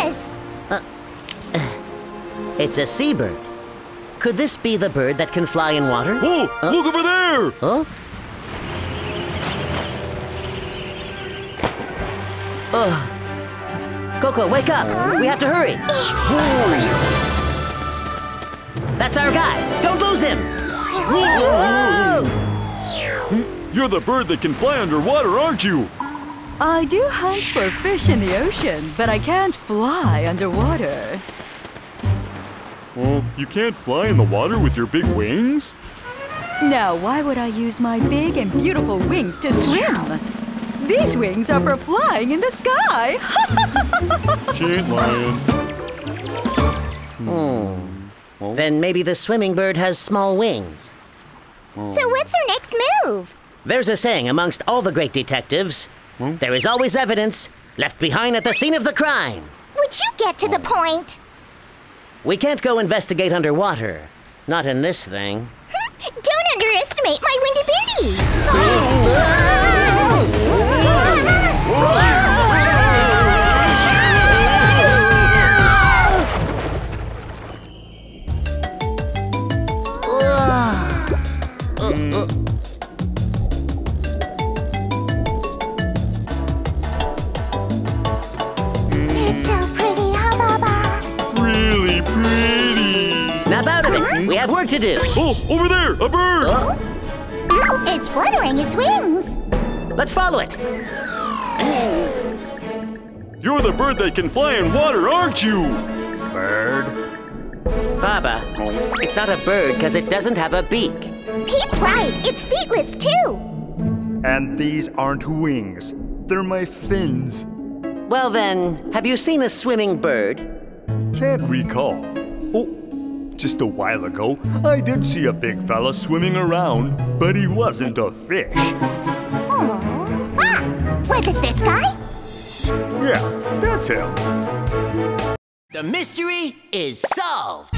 this? It's a seabird. Could this be the bird that can fly in water? Oh, look over there! Huh? Coco, wake up! We have to hurry! That's our guy! Don't lose him! Whoa! You're the bird that can fly underwater, aren't you? I do hunt for fish in the ocean, but I can't fly underwater. Well, you can't fly in the water with your big wings? Now, why would I use my big and beautiful wings to swim? These wings are for flying in the sky! She ain't lying. Then maybe the swimming bird has small wings. So what's our next move? There's a saying amongst all the great detectives. There is always evidence left behind at the scene of the crime. Would you get to the point? We can't go investigate underwater. Not in this thing. Don't underestimate my windy bindi! It's so pretty, huh, Baba? Really pretty. Snap out of it. We have work to do. Oh, over there, a bird! It's fluttering its wings. Let's follow it. You're the bird that can fly in water, aren't you? Bird? Baba, it's not a bird because it doesn't have a beak. Pete's right. It's feetless, too. And these aren't wings. They're my fins. Well then, have you seen a swimming bird? Can't recall. Oh, just a while ago, I did see a big fella swimming around, but he wasn't a fish. Was it this guy? Yeah, that's him. The mystery is solved.